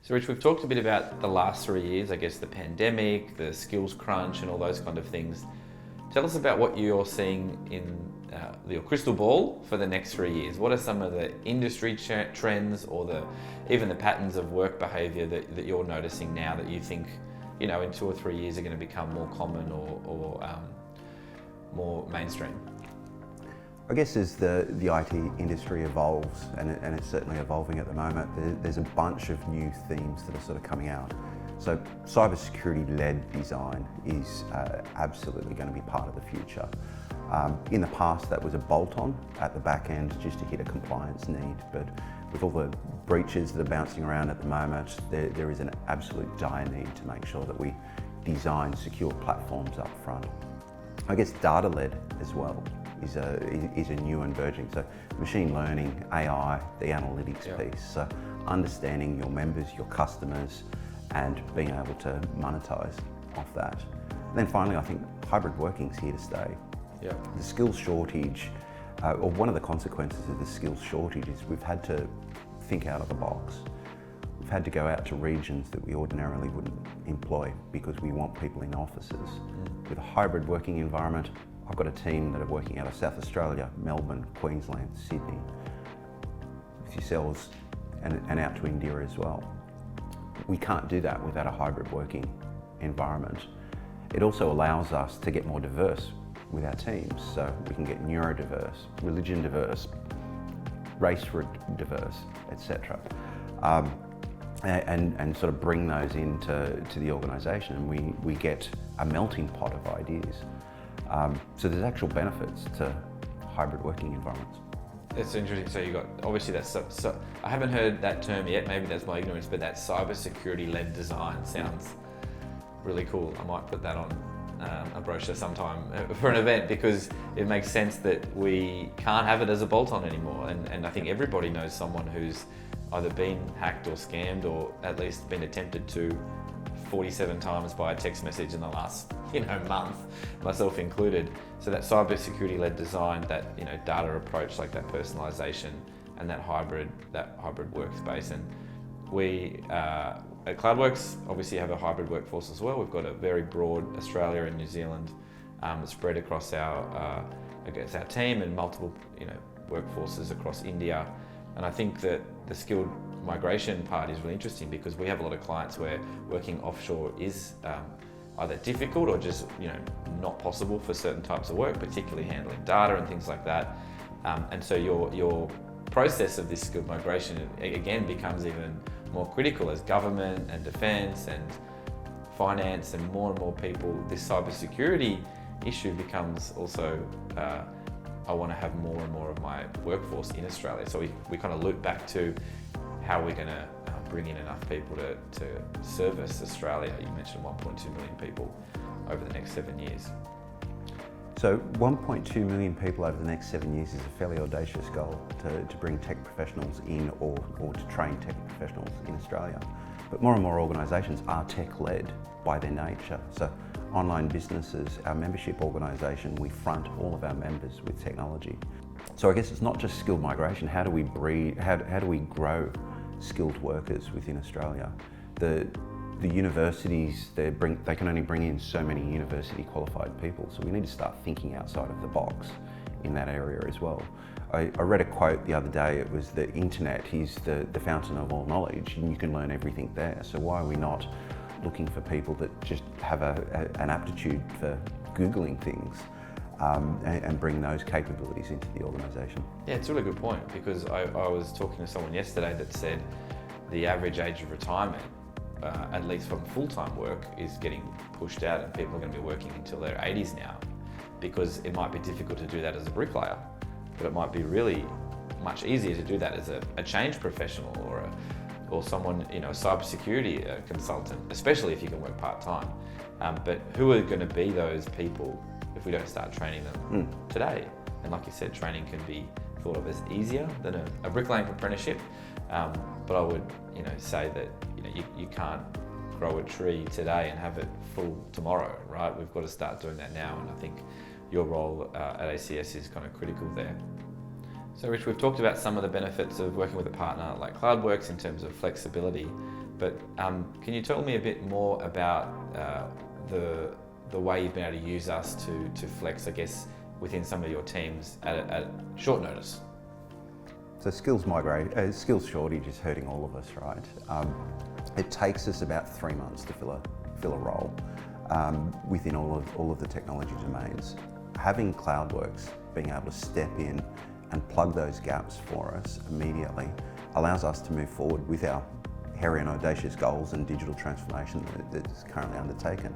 So Rich, we've talked a bit about the last 3 years, I guess the pandemic, the skills crunch and all those kind of things. Tell us about what you're seeing in your crystal ball for the next 3 years. What are some of the industry trends or even the patterns of work behaviour that you're noticing now that you think, in 2 or 3 years are going to become more common or more mainstream? I guess as the IT industry evolves, and it's certainly evolving at the moment, there's a bunch of new themes that are sort of coming out. So cybersecurity-led design is absolutely going to be part of the future. In the past, that was a bolt-on at the back end just to hit a compliance need, but with all the breaches that are bouncing around at the moment, there is an absolute dire need to make sure that we design secure platforms up front. I guess data-led as well is a new and burgeoning. So machine learning, AI, the analytics piece. So understanding your members, your customers, and being able to monetize off that. And then finally, I think hybrid working is here to stay. The skills shortage, or one of the consequences of the skills shortage is we've had to think out of the box. We've had to go out to regions that we ordinarily wouldn't employ because we want people in offices. With a hybrid working environment, I've got a team that are working out of South Australia, Melbourne, Queensland, Sydney, with yourselves, and out to India as well. We can't do that without a hybrid working environment. It also allows us to get more diverse with our teams, so we can get neurodiverse, religion diverse, race diverse, etc. And sort of bring those into the organisation, and we get a melting pot of ideas. So there's actual benefits to hybrid working environments. That's interesting. So you got, obviously that's, so I haven't heard that term yet, maybe that's my ignorance, but that cybersecurity-led design sounds really cool. I might put that on a brochure sometime for an event, because it makes sense that we can't have it as a bolt-on anymore. And I think everybody knows someone who's either been hacked or scammed, or at least been attempted to 47 times by a text message in the last month, myself included. So that cybersecurity-led design, that data approach, like that personalization and that hybrid workspace. And we at Cloudwerx obviously have a hybrid workforce as well. We've got a very broad Australia and New Zealand spread across our team, and multiple workforces across India. And I think that the skilled migration part is really interesting, because we have a lot of clients where working offshore is either difficult or just not possible for certain types of work, particularly handling data and things like that. And so your process of this skilled migration again becomes even more critical as government and defence and finance and more people, this cybersecurity issue becomes also I want to have more and more of my workforce in Australia. So we kind of loop back to how we're going to bring in enough people to service Australia. You mentioned 1.2 million people over the next 7 years. So 1.2 million people over the next 7 years is a fairly audacious goal to bring tech professionals in or to train tech professionals in Australia. But more and more organisations are tech-led by their nature. So online businesses, our membership organisation, we front all of our members with technology. So I guess it's not just skilled migration. How do we grow skilled workers within Australia? The universities, they can only bring in so many university qualified people, so we need to start thinking outside of the box in that area as well. I read a quote the other day. It was, the internet is the fountain of all knowledge, and you can learn everything there. So why are we not looking for people that just have an aptitude for Googling things and bring those capabilities into the organisation? Yeah, it's a really good point, because I was talking to someone yesterday that said the average age of retirement, at least from full-time work, is getting pushed out, and people are going to be working until their 80s now, because it might be difficult to do that as a bricklayer, but it might be really much easier to do that as a change professional or someone, a cybersecurity consultant, especially if you can work part-time. But who are going to be those people if we don't start training them today? And like you said, training can be thought of as easier than a bricklaying apprenticeship. But I would, say that you can't grow a tree today and have it full tomorrow, right? We've got to start doing that now, and I think your role at ACS is kind of critical there. So Rich, we've talked about some of the benefits of working with a partner like Cloudwerx in terms of flexibility, But can you tell me a bit more about the way you've been able to use us to flex, I guess, within some of your teams at short notice? So skills shortage is hurting all of us, right? It takes us about 3 months to fill a role within all of the technology domains. Having Cloudwerx being able to step in and plug those gaps for us immediately allows us to move forward with our hairy and audacious goals and digital transformation that's currently undertaken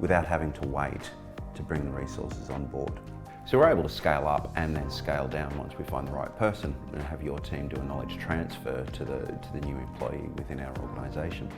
without having to wait to bring the resources on board. So we're able to scale up and then scale down once we find the right person and have your team do a knowledge transfer to the new employee within our organisation.